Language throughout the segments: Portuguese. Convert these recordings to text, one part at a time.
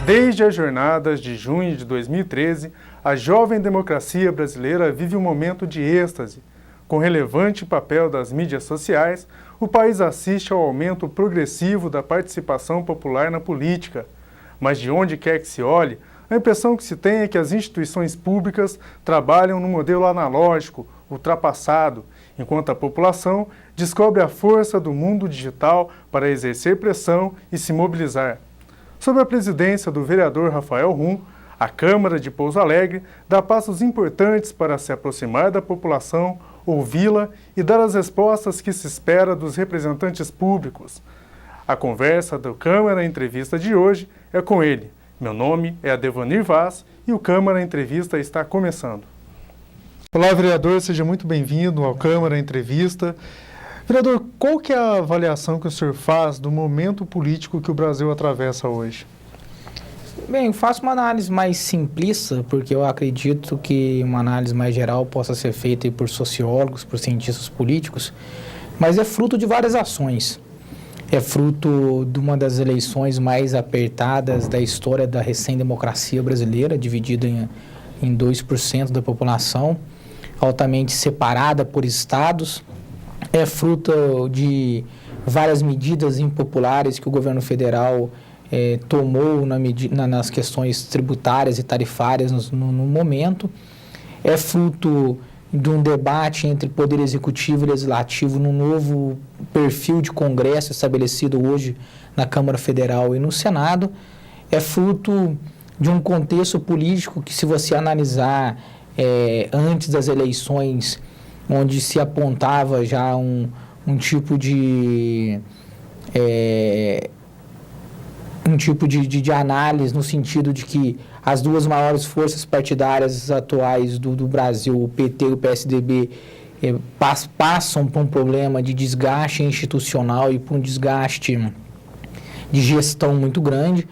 Desde as jornadas de junho de 2013, a jovem democracia brasileira vive um momento de êxtase. Com relevante papel das mídias sociais, o país assiste ao aumento progressivo da participação popular na política. Mas de onde quer que se olhe, a impressão que se tem é que as instituições públicas trabalham num modelo analógico, ultrapassado, enquanto a população descobre a força do mundo digital para exercer pressão e se mobilizar. Sob a presidência do vereador Rafael Rum, a Câmara de Pouso Alegre dá passos importantes para se aproximar da população, ouvi-la e dar as respostas que se espera dos representantes públicos. A conversa do Câmara Entrevista de hoje é com ele. Meu nome é Adevanir Vaz e o Câmara Entrevista está começando. Olá, vereador, seja muito bem-vindo ao Câmara Entrevista. Vereador, qual que é a avaliação que o senhor faz do momento político que o Brasil atravessa hoje? Bem, eu faço uma análise mais simplista, porque eu acredito que uma análise mais geral possa ser feita por sociólogos, por cientistas políticos, mas é fruto de várias ações. É fruto de uma das eleições mais apertadas da história da recém-democracia brasileira, dividida em 2% da população, altamente separada por estados. É fruto de várias medidas impopulares que o governo federal tomou nas questões tributárias e tarifárias no momento. É fruto de um debate entre Poder Executivo e Legislativo no novo perfil de Congresso estabelecido hoje na Câmara Federal e no Senado. É fruto de um contexto político que, se você analisar antes das eleições, onde se apontava já um tipo de análise no sentido de que as duas maiores forças partidárias atuais do Brasil, o PT e o PSDB, passam por um problema de desgaste institucional e por um desgaste de gestão muito grande,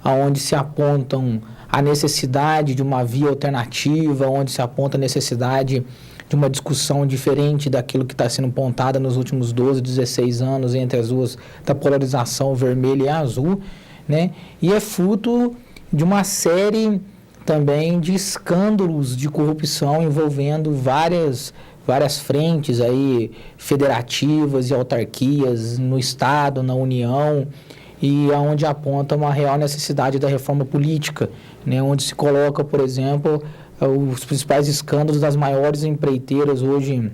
onde se apontam a necessidade de uma via alternativa, onde se aponta a necessidade de uma discussão diferente daquilo que está sendo apontada nos últimos 12, 16 anos entre as duas, da polarização vermelha e azul, né? E é fruto de uma série também de escândalos de corrupção envolvendo várias frentes aí, federativas e autarquias no Estado, na União, e onde aponta uma real necessidade da reforma política, né? Onde se coloca, por exemplo, os principais escândalos das maiores empreiteiras hoje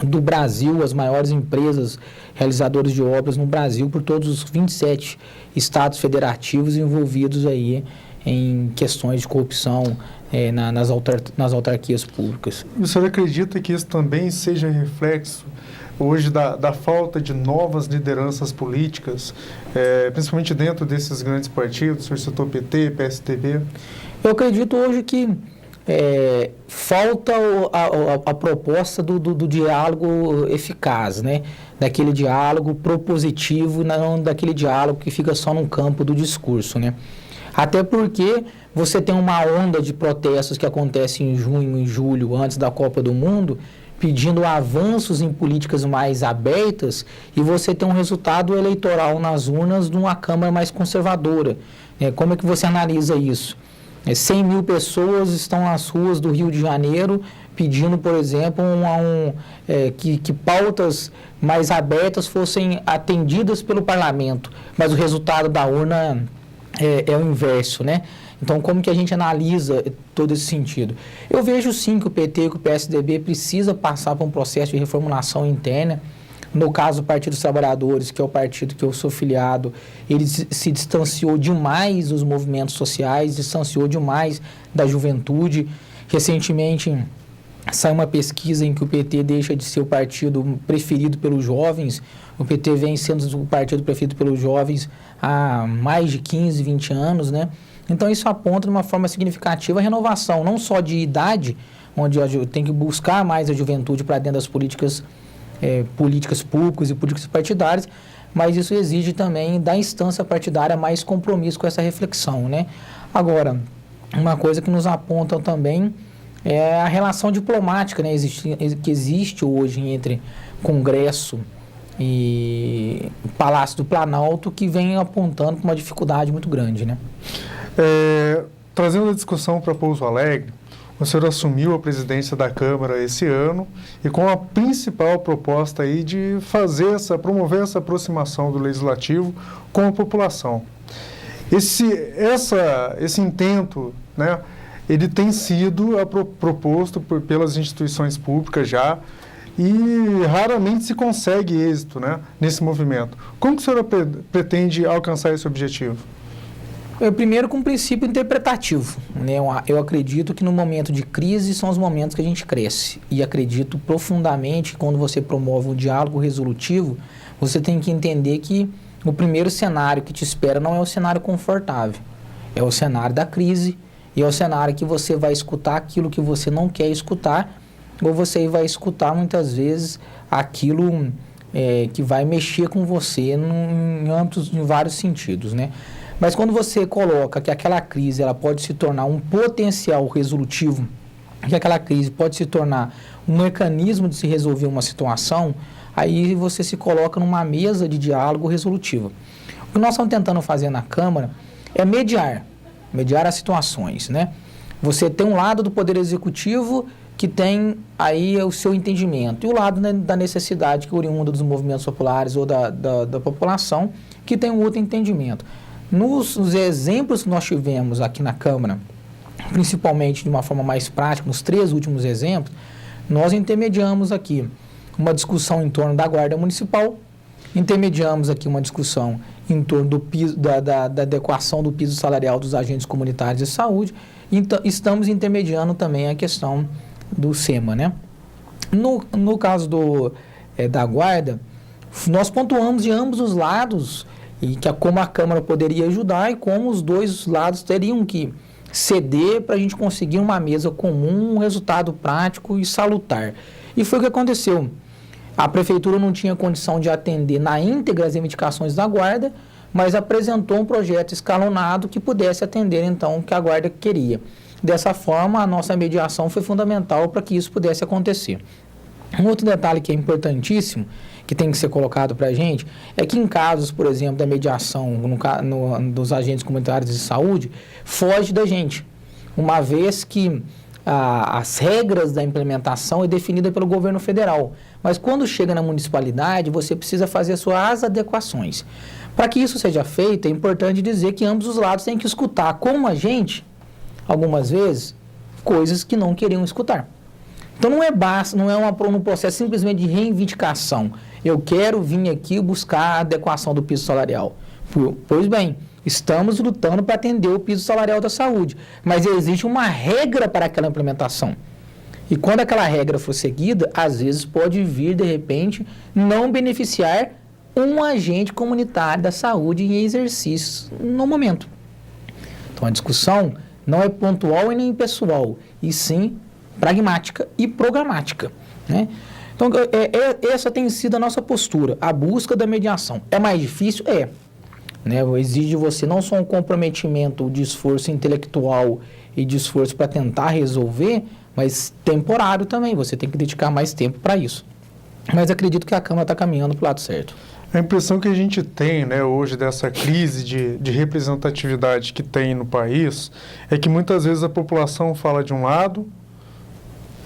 do Brasil, as maiores empresas realizadoras de obras no Brasil, por todos os 27 estados federativos envolvidos aí em questões de corrupção nas autarquias públicas. O senhor acredita que isso também seja reflexo hoje da falta de novas lideranças políticas, principalmente dentro desses grandes partidos? O senhor citou PT, PSDB. Eu acredito hoje que falta a proposta do diálogo eficaz, né? Daquele diálogo propositivo, não daquele diálogo que fica só no campo do discurso, né? Até porque você tem uma onda de protestos que acontece em junho e julho, antes da Copa do Mundo, pedindo avanços em políticas mais abertas, e você tem um resultado eleitoral nas urnas de uma Câmara mais conservadora. Como é que você analisa isso? 100 mil pessoas estão nas ruas do Rio de Janeiro pedindo, por exemplo, que pautas mais abertas fossem atendidas pelo parlamento, mas o resultado da urna é o inverso, né? Então, como que a gente analisa todo esse sentido? Eu vejo sim que o PT e que o PSDB precisa passar por um processo de reformulação interna. No caso do Partido dos Trabalhadores, que é o partido que eu sou filiado, ele se distanciou demais dos movimentos sociais, distanciou demais da juventude. Recentemente, saiu uma pesquisa em que o PT deixa de ser o partido preferido pelos jovens. O PT vem sendo o partido preferido pelos jovens há mais de 15, 20 anos, né? Então, isso aponta de uma forma significativa a renovação, não só de idade, onde tem que buscar mais a juventude para dentro das políticas públicas e políticas partidárias, mas isso exige também da instância partidária mais compromisso com essa reflexão, né? Agora, uma coisa que nos aponta também é a relação diplomática, né, que existe hoje entre Congresso e Palácio do Planalto, que vem apontando para uma dificuldade muito grande, né? Trazendo a discussão para Pouso Alegre, o senhor assumiu a presidência da Câmara esse ano e com a principal proposta aí de promover essa aproximação do Legislativo com a população. Esse intento, né, ele tem sido proposto pelas instituições públicas já e raramente se consegue êxito, né, nesse movimento. Como que o senhor pretende alcançar esse objetivo? Primeiro, com um princípio interpretativo, né? Eu acredito que no momento de crise são os momentos que a gente cresce. E acredito profundamente que quando você promove um diálogo resolutivo, você tem que entender que o primeiro cenário que te espera não é o cenário confortável. É o cenário da crise e é o cenário que você vai escutar aquilo que você não quer escutar, ou você vai escutar muitas vezes aquilo que vai mexer com você em vários sentidos, né? Mas quando você coloca que aquela crise ela pode se tornar um potencial resolutivo, que aquela crise pode se tornar um mecanismo de se resolver uma situação, aí você se coloca numa mesa de diálogo resolutivo. O que nós estamos tentando fazer na Câmara é mediar as situações, né? Você tem um lado do Poder Executivo que tem aí o seu entendimento, e o lado, né, da necessidade que oriunda dos movimentos populares ou da população, que tem um outro entendimento. Nos exemplos que nós tivemos aqui na Câmara, principalmente de uma forma mais prática, nos 3 últimos exemplos, nós intermediamos aqui uma discussão em torno da Guarda Municipal, intermediamos aqui uma discussão em torno do piso, da adequação do piso salarial dos agentes comunitários de saúde, e estamos intermediando também a questão do SEMA, né? No caso da Guarda, nós pontuamos de ambos os lados e como a Câmara poderia ajudar e como os dois lados teriam que ceder para a gente conseguir uma mesa comum, um resultado prático e salutar. E foi o que aconteceu. A Prefeitura não tinha condição de atender na íntegra as reivindicações da Guarda, mas apresentou um projeto escalonado que pudesse atender, então, o que a Guarda queria. Dessa forma, a nossa mediação foi fundamental para que isso pudesse acontecer. Um outro detalhe que é importantíssimo, que tem que ser colocado para a gente, é que em casos, por exemplo, da mediação dos agentes comunitários de saúde, foge da gente, uma vez que as regras da implementação é definida pelo governo federal. Mas quando chega na municipalidade, você precisa fazer suas adequações. Para que isso seja feito, é importante dizer que ambos os lados têm que escutar, como a gente, algumas vezes, coisas que não queriam escutar. Então não é um processo simplesmente de reivindicação. Eu quero vir aqui buscar a adequação do piso salarial. Pois bem, estamos lutando para atender o piso salarial da saúde, mas existe uma regra para aquela implementação. E quando aquela regra for seguida, às vezes pode vir, de repente, não beneficiar um agente comunitário da saúde em exercício no momento. Então a discussão não é pontual e nem pessoal, e sim pragmática e programática, né? Então, essa tem sido a nossa postura, a busca da mediação. É mais difícil? É. Né? Exige de você não só um comprometimento de esforço intelectual e de esforço para tentar resolver, mas temporário também. Você tem que dedicar mais tempo para isso. Mas acredito que a Câmara está caminhando para o lado certo. A impressão que a gente tem, né, hoje dessa crise de representatividade que tem no país é que muitas vezes a população fala de um lado,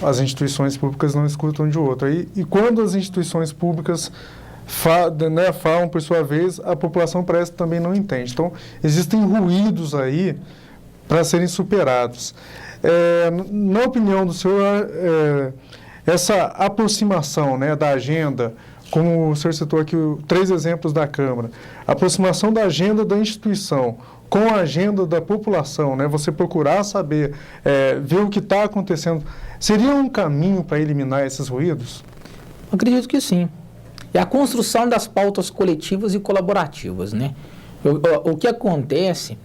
as instituições públicas não escutam de outro. E quando as instituições públicas falam, por sua vez, a população parece que também não entende. Então, existem ruídos aí para serem superados. Na opinião do senhor, essa aproximação, né, da agenda, como o senhor citou aqui 3 exemplos da Câmara, a aproximação da agenda da instituição com a agenda da população, né, você procurar saber, ver o que está acontecendo, seria um caminho para eliminar esses ruídos? Acredito que sim. É a construção das pautas coletivas e colaborativas, né? O que acontece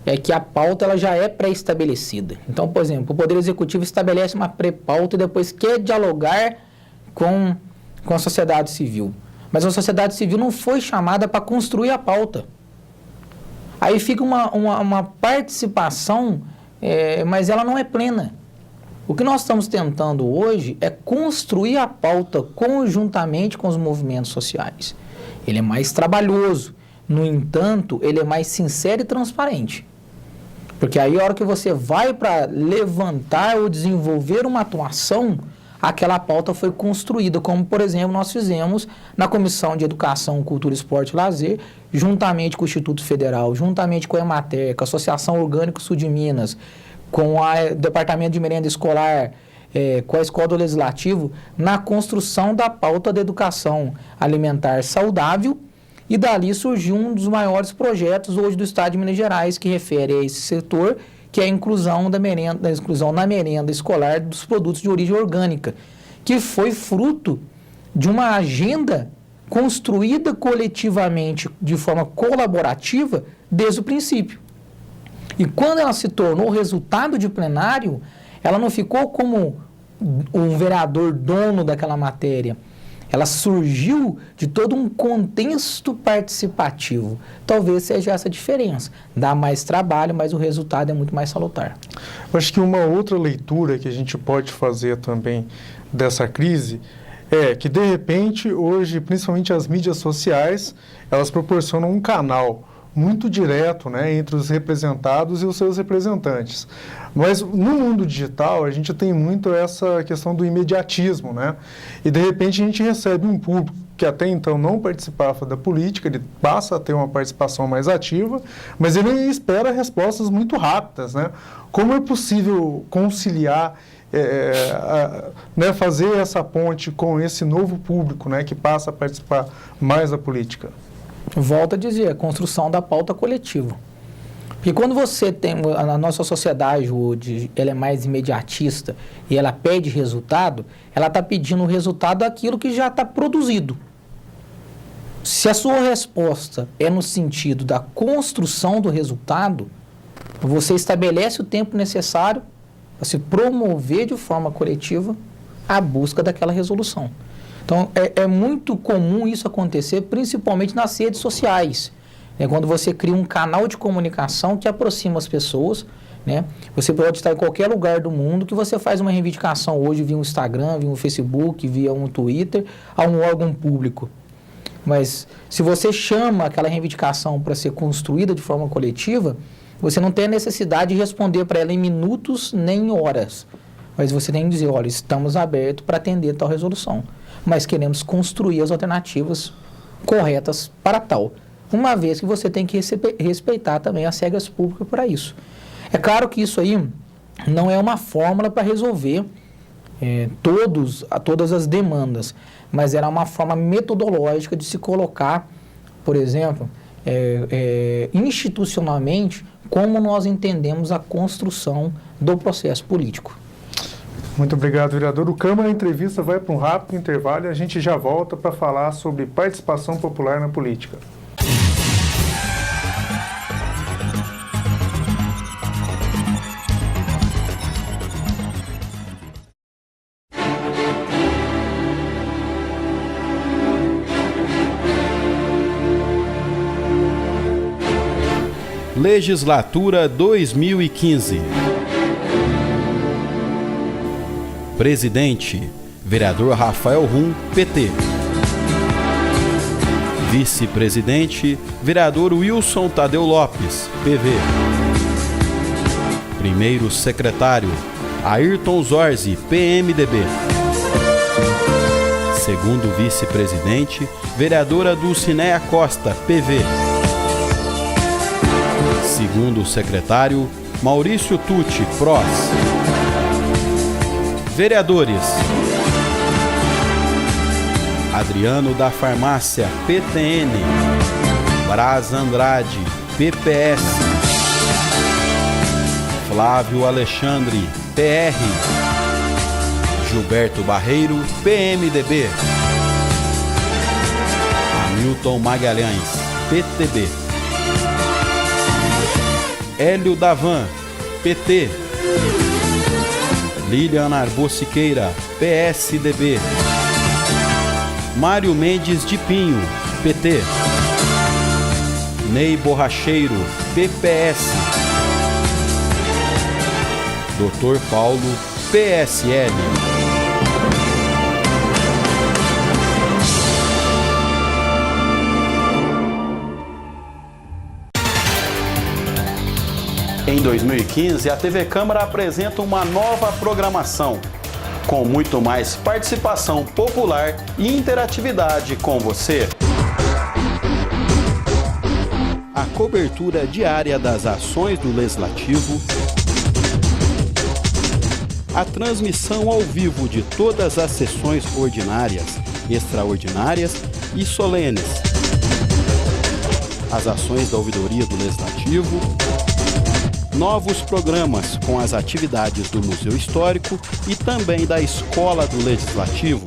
é que a pauta ela já é pré-estabelecida. Então, por exemplo, o Poder Executivo estabelece uma pré-pauta e depois quer dialogar com a sociedade civil. Mas a sociedade civil não foi chamada para construir a pauta. Aí fica uma participação, mas ela não é plena. O que nós estamos tentando hoje é construir a pauta conjuntamente com os movimentos sociais. Ele é mais trabalhoso, no entanto, ele é mais sincero e transparente. Porque aí a hora que você vai para levantar ou desenvolver uma atuação, aquela pauta foi construída, como, por exemplo, nós fizemos na Comissão de Educação, Cultura, Esporte e Lazer, juntamente com o Instituto Federal, juntamente com a Emater, com a Associação Orgânico Sul de Minas, com o Departamento de Merenda Escolar, com a Escola do Legislativo, na construção da pauta da educação alimentar saudável, e dali surgiu um dos maiores projetos hoje do Estado de Minas Gerais, que refere a esse setor, que é a inclusão na merenda escolar dos produtos de origem orgânica, que foi fruto de uma agenda construída coletivamente, de forma colaborativa, desde o princípio. E quando ela se tornou resultado de plenário, ela não ficou como um vereador dono daquela matéria. Ela surgiu de todo um contexto participativo. Talvez seja essa a diferença. Dá mais trabalho, mas o resultado é muito mais salutar. Eu acho que uma outra leitura que a gente pode fazer também dessa crise é que, de repente, hoje, principalmente as mídias sociais, elas proporcionam um canal muito direto, né, entre os representados e os seus representantes. Mas no mundo digital a gente tem muito essa questão do imediatismo, né? E de repente a gente recebe um público que até então não participava da política, ele passa a ter uma participação mais ativa, mas ele espera respostas muito rápidas, né? Como é possível conciliar, né, fazer essa ponte com esse novo público, né, que passa a participar mais da política? Volto a dizer, a construção da pauta coletiva. Porque quando você tem, a nossa sociedade hoje, ela é mais imediatista e ela pede resultado, ela está pedindo o resultado daquilo que já está produzido. Se a sua resposta é no sentido da construção do resultado, você estabelece o tempo necessário para se promover de forma coletiva a busca daquela resolução. Então, é muito comum isso acontecer, principalmente nas redes sociais. Quando você cria um canal de comunicação que aproxima as pessoas, né? Você pode estar em qualquer lugar do mundo que você faz uma reivindicação hoje via um Instagram, via um Facebook, via um Twitter, a um órgão público. Mas se você chama aquela reivindicação para ser construída de forma coletiva, você não tem a necessidade de responder para ela em minutos nem em horas. Mas você tem que dizer, olha, estamos abertos para atender tal resolução, mas queremos construir as alternativas corretas para tal. Uma vez que você tem que respeitar também as regras públicas para isso. É claro que isso aí não é uma fórmula para resolver todas as demandas, mas era uma forma metodológica de se colocar, por exemplo, institucionalmente, como nós entendemos a construção do processo político. Muito obrigado, vereador. O Câmara Entrevista vai para um rápido intervalo e a gente já volta para falar sobre participação popular na política. Legislatura 2015. Presidente, vereador Rafael Rum, PT. Vice-presidente, vereador Wilson Tadeu Lopes, PV. Primeiro secretário, Ayrton Zorzi, PMDB. Segundo vice-presidente, vereadora Dulcinéia Costa, PV. Segundo secretário, Maurício Tucci, PROS. Vereadores: Adriano da Farmácia, PTN. Braz Andrade, PPS. Flávio Alexandre, PR. Gilberto Barreiro, PMDB. Hamilton Magalhães, PTB. Hélio Davan, PT. Lilian Arbô Siqueira, PSDB. Mário Mendes de Pinho, PT. Ney Borracheiro, PPS. Dr. Paulo, PSL. Em 2015, a TV Câmara apresenta uma nova programação, com muito mais participação popular e interatividade com você. A cobertura diária das ações do Legislativo, a transmissão ao vivo de todas as sessões ordinárias, extraordinárias e solenes, as ações da ouvidoria do Legislativo, novos programas com as atividades do Museu Histórico e também da Escola do Legislativo,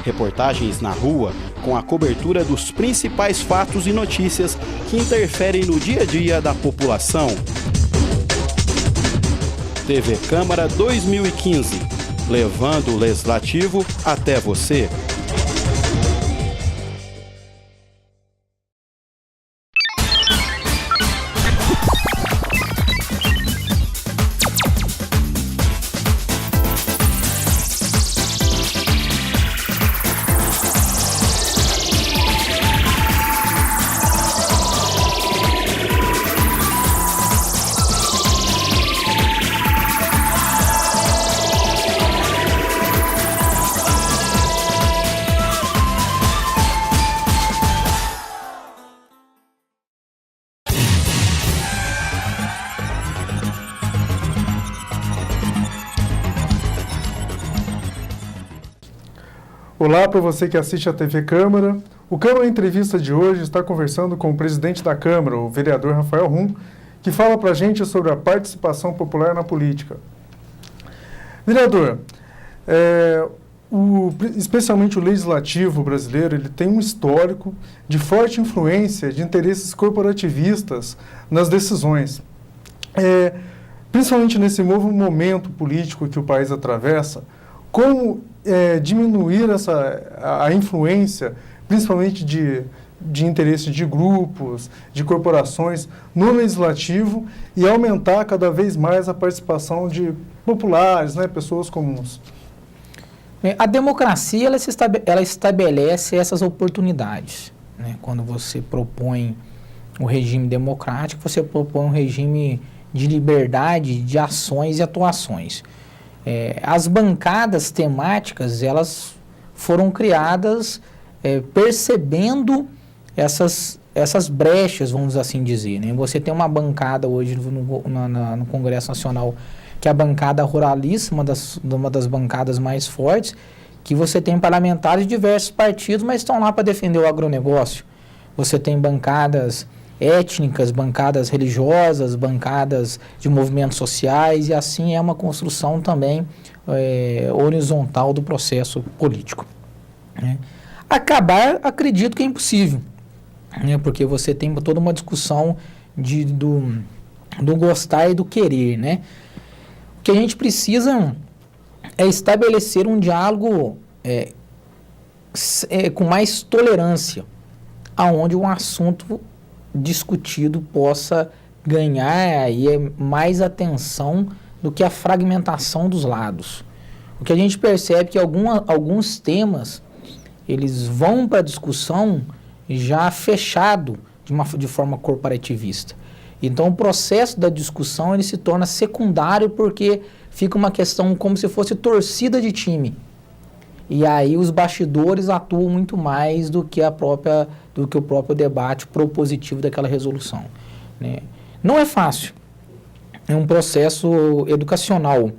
reportagens na rua com a cobertura dos principais fatos e notícias que interferem no dia a dia da população. TV Câmara 2015, levando o Legislativo até você. Olá para você que assiste a TV Câmara. O Câmara Entrevista de hoje está conversando com o presidente da Câmara, o vereador Rafael Rum, que fala para a gente sobre a participação popular na política. Vereador, especialmente o Legislativo brasileiro, ele tem um histórico de forte influência de interesses corporativistas nas decisões. Principalmente nesse novo momento político que o país atravessa, como diminuir a influência, principalmente de interesse de grupos, de corporações no Legislativo e aumentar cada vez mais a participação de populares, né, pessoas comuns? A democracia ela estabelece essas oportunidades, né? Quando você propõe o regime democrático, você propõe um regime de liberdade de ações e atuações. As bancadas temáticas, elas foram criadas percebendo essas brechas, vamos assim dizer, né? Você tem uma bancada hoje no Congresso Nacional, que é a bancada ruralista, uma das bancadas mais fortes, que você tem parlamentares de diversos partidos, mas estão lá para defender o agronegócio. Você tem bancadas étnicas, bancadas religiosas, bancadas de movimentos sociais, e assim é uma construção também horizontal do processo político, né? Acabar, acredito que é impossível, né? Porque você tem toda uma discussão do gostar e do querer, né? O que a gente precisa é estabelecer um diálogo com mais tolerância, aonde um assunto discutido possa ganhar aí mais atenção do que a fragmentação dos lados. O que a gente percebe é que alguns temas eles vão para a discussão já fechado de forma corporativista. Então o processo da discussão ele se torna secundário porque fica uma questão como se fosse torcida de time. E aí os bastidores atuam muito mais do que o próprio debate propositivo daquela resolução, né? Não é fácil. É um processo educacional.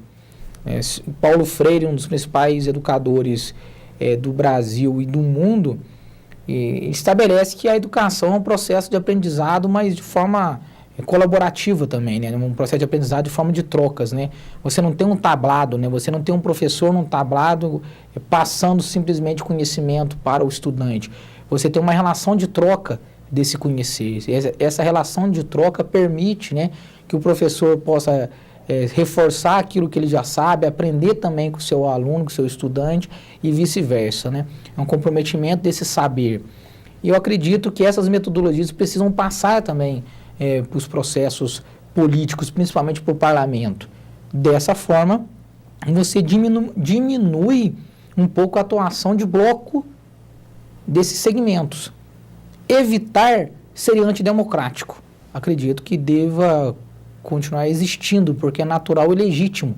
Paulo Freire, um dos principais educadores do Brasil e do mundo, estabelece que a educação é um processo de aprendizado, mas de forma colaborativa também, né? Um processo de aprendizado de forma de trocas, né? Você não tem um tablado, né? Você não tem um professor num tablado passando simplesmente conhecimento para o estudante. Você tem uma relação de troca desse conhecer. Essa relação de troca permite, né, que o professor possa reforçar aquilo que ele já sabe, aprender também com o seu aluno, com o seu estudante e vice-versa, né? É um comprometimento desse saber. E eu acredito que essas metodologias precisam passar também para os processos políticos, principalmente para o parlamento. Dessa forma, você diminui um pouco a atuação de bloco desses segmentos. Evitar seria antidemocrático. Acredito que deva continuar existindo, porque é natural e legítimo,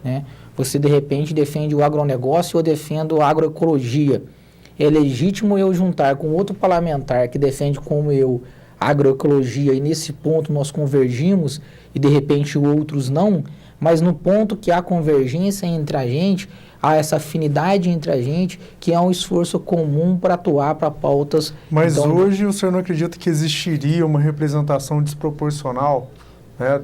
né? Você, de repente, defende o agronegócio ou defende a agroecologia. É legítimo eu juntar com outro parlamentar que defende como eu a agroecologia, e nesse ponto nós convergimos e, de repente, outros não, mas no ponto que há convergência entre a gente, há essa afinidade entre a gente, que é um esforço comum para atuar para pautas... Mas então, hoje o senhor não acredita que existiria uma representação desproporcional, né,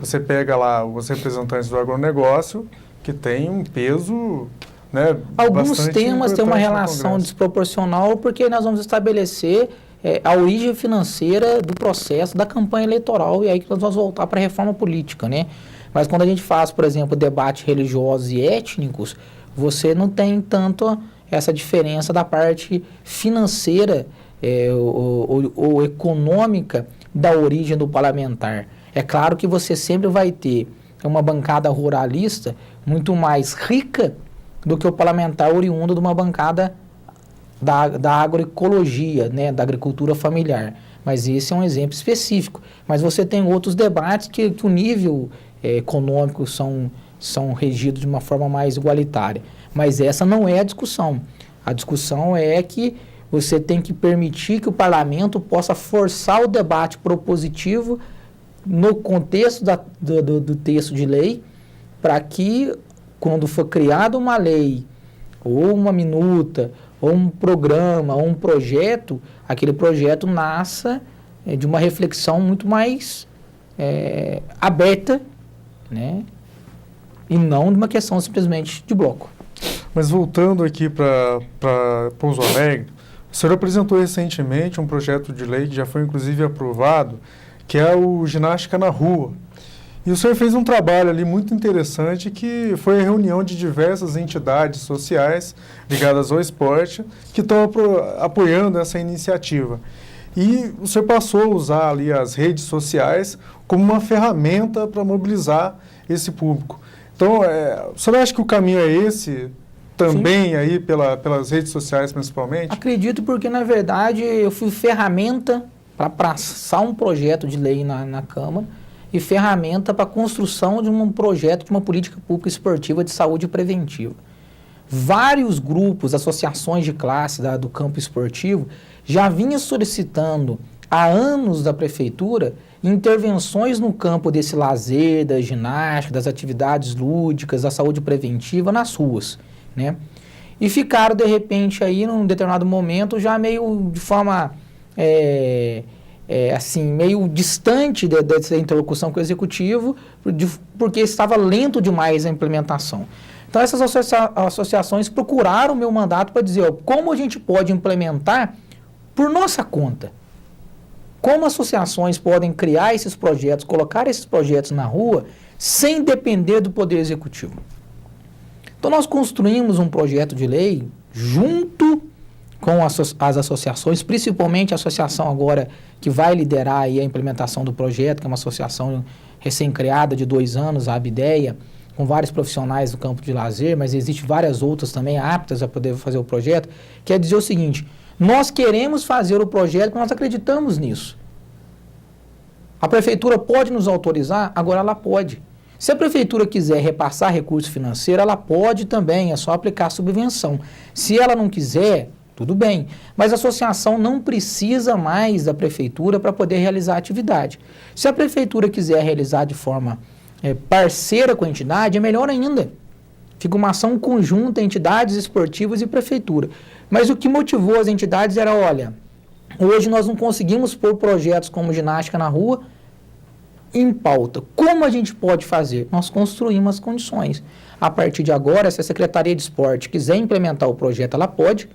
você pega lá os representantes do agronegócio, que tem um peso, né, alguns temas têm uma relação desproporcional, porque nós vamos estabelecer a origem financeira do processo da campanha eleitoral, e aí que nós vamos voltar para a reforma política, né? Mas quando a gente faz, por exemplo, debates religiosos e étnicos, você não tem tanto essa diferença da parte financeira ou econômica da origem do parlamentar. É claro que você sempre vai ter uma bancada ruralista muito mais rica do que o parlamentar oriundo de uma bancada da agroecologia, né, da agricultura familiar. Mas esse é um exemplo específico. Mas você tem outros debates que o nível econômico são regidos de uma forma mais igualitária. Mas essa não é a discussão. A discussão é que você tem que permitir que o parlamento possa forçar o debate propositivo no contexto do texto de lei, para que, quando for criada uma lei, ou uma minuta, ou um programa, ou um projeto, aquele projeto nasça de uma reflexão muito mais aberta, né? E não de uma questão simplesmente de bloco. Mas voltando aqui para Pouso Alegre, o senhor apresentou recentemente um projeto de lei que já foi inclusive aprovado, que é o Ginástica na Rua. E o senhor fez um trabalho ali muito interessante, que foi a reunião de diversas entidades sociais ligadas ao esporte, que estão apoiando essa iniciativa. E o senhor passou a usar ali as redes sociais como uma ferramenta para mobilizar esse público. Então, o senhor acha que o caminho é esse também? Sim. Aí pelas redes sociais principalmente? Acredito, porque na verdade eu fui ferramenta para passar um projeto de lei na Câmara e ferramenta para a construção de um projeto de uma política pública esportiva de saúde preventiva. Vários grupos, associações de classe do campo esportivo já vinham solicitando há anos da Prefeitura intervenções no campo desse lazer, da ginástica, das atividades lúdicas, da saúde preventiva nas ruas, né? E ficaram, de repente, aí, num determinado momento, já meio de forma, assim, meio distante dessa interlocução com o Executivo, porque estava lento demais a implementação. Então, essas associações procuraram o meu mandato para dizer, como a gente pode implementar por nossa conta? Como associações podem criar esses projetos, colocar esses projetos na rua, sem depender do Poder Executivo? Então, nós construímos um projeto de lei junto com as associações, principalmente a associação agora que vai liderar aí a implementação do projeto, que é uma associação recém-criada de 2 anos, a Abdeia, com vários profissionais do campo de lazer, mas existem várias outras também aptas a poder fazer o projeto, que é dizer o seguinte: nós queremos fazer o projeto porque nós acreditamos nisso. A Prefeitura pode nos autorizar? Agora ela pode. Se a Prefeitura quiser repassar recurso financeiro, ela pode também, é só aplicar a subvenção. Se ela não quiser, tudo bem. Mas a associação não precisa mais da Prefeitura para poder realizar a atividade. Se a Prefeitura quiser realizar de forma parceira com a entidade, é melhor ainda. Fica uma ação conjunta, entidades esportivas e Prefeitura. Mas o que motivou as entidades era, olha, hoje nós não conseguimos pôr projetos como ginástica na rua em pauta. Como a gente pode fazer? Nós construímos as condições. A partir de agora, se a Secretaria de Esporte quiser implementar o projeto, ela pode,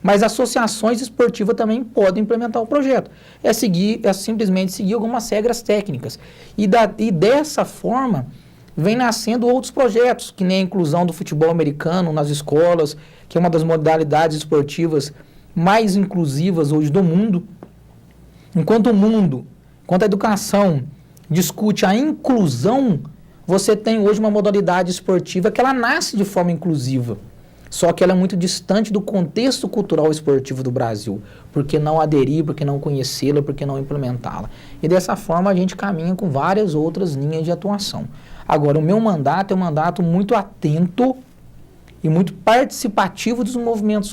mas associações esportivas também podem implementar o projeto. É simplesmente seguir algumas regras técnicas. E dessa forma, vem nascendo outros projetos, que nem a inclusão do futebol americano nas escolas, que é uma das modalidades esportivas mais inclusivas hoje do mundo. Enquanto a educação discute a inclusão, você tem hoje uma modalidade esportiva que ela nasce de forma inclusiva. Só que ela é muito distante do contexto cultural e esportivo do Brasil. Por que não aderir, por que não conhecê-la, por que não implementá-la? E dessa forma a gente caminha com várias outras linhas de atuação. Agora, o meu mandato é um mandato muito atento e muito participativo dos movimentos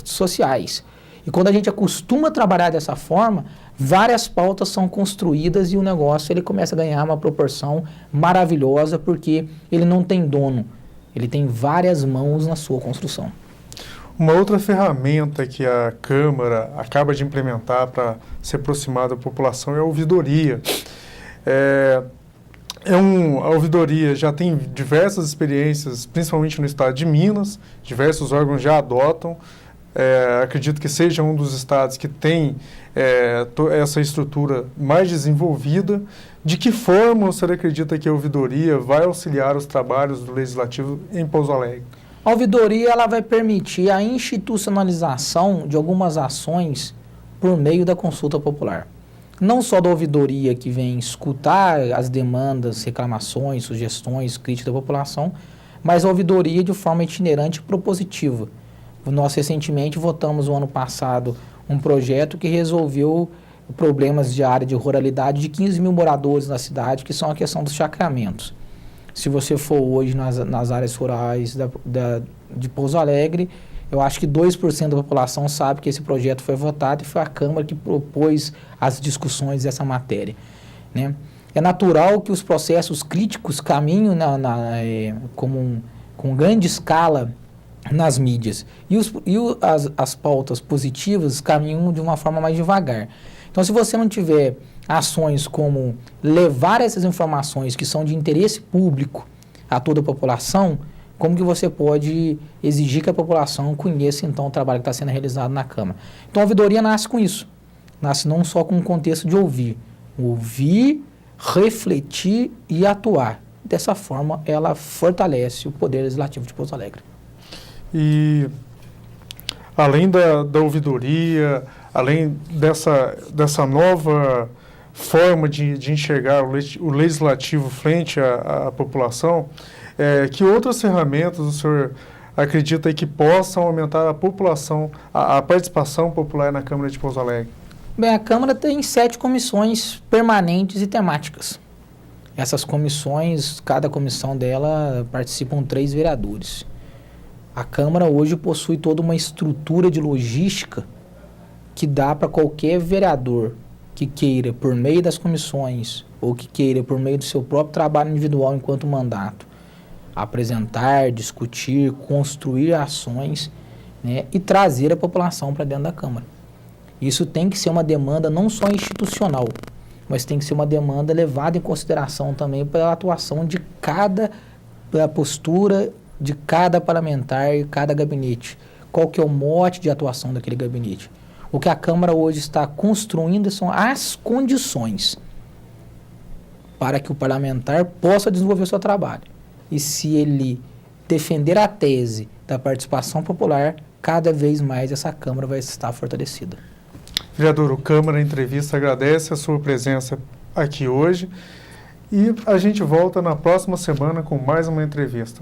sociais. E quando a gente acostuma a trabalhar dessa forma, várias pautas são construídas e o negócio ele começa a ganhar uma proporção maravilhosa porque ele não tem dono. Ele tem várias mãos na sua construção. Uma outra ferramenta que a Câmara acaba de implementar para se aproximar da população é a ouvidoria. A ouvidoria já tem diversas experiências, principalmente no estado de Minas, diversos órgãos já adotam. Acredito que seja um dos estados que tem essa estrutura mais desenvolvida. De que forma você acredita que a ouvidoria vai auxiliar os trabalhos do Legislativo em Pouso Alegre? A ouvidoria ela vai permitir a institucionalização de algumas ações por meio da consulta popular. Não só da ouvidoria que vem escutar as demandas, reclamações, sugestões, críticas da população, mas a ouvidoria de forma itinerante e propositiva. Nós recentemente votamos no ano passado um projeto que resolveu problemas de área de ruralidade de 15 mil moradores na cidade, que são a questão dos chacramentos. Se você for hoje nas áreas rurais de Pouso Alegre, eu acho que 2% da população sabe que esse projeto foi votado e foi a Câmara que propôs as discussões dessa matéria, né? É natural que os processos críticos caminhem com grande escala nas mídias e as pautas positivas caminham de uma forma mais devagar. Então, se você não tiver ações como levar essas informações que são de interesse público a toda a população, como que você pode exigir que a população conheça, então, o trabalho que está sendo realizado na Câmara? Então, a ouvidoria nasce com isso. Nasce não só com o contexto de ouvir, refletir e atuar. Dessa forma, ela fortalece o Poder Legislativo de Pouso Alegre. E, além da ouvidoria, além dessa nova forma de enxergar o legislativo frente à população, que outras ferramentas o senhor acredita que possam aumentar a participação popular na Câmara de Pouso Alegre? Bem, a Câmara tem 7 comissões permanentes e temáticas. Essas comissões, cada comissão dela participam 3 vereadores. A Câmara hoje possui toda uma estrutura de logística que dá para qualquer vereador que queira, por meio das comissões, ou que queira, por meio do seu próprio trabalho individual enquanto mandato, apresentar, discutir, construir ações, né, e trazer a população para dentro da Câmara. Isso tem que ser uma demanda não só institucional, mas tem que ser uma demanda levada em consideração também pela atuação de pela postura de cada parlamentar e cada gabinete. Qual que é o mote de atuação daquele gabinete? O que a Câmara hoje está construindo são as condições para que o parlamentar possa desenvolver o seu trabalho. E se ele defender a tese da participação popular, cada vez mais essa Câmara vai estar fortalecida. Vereador, o Câmara Entrevista agradece a sua presença aqui hoje e a gente volta na próxima semana com mais uma entrevista.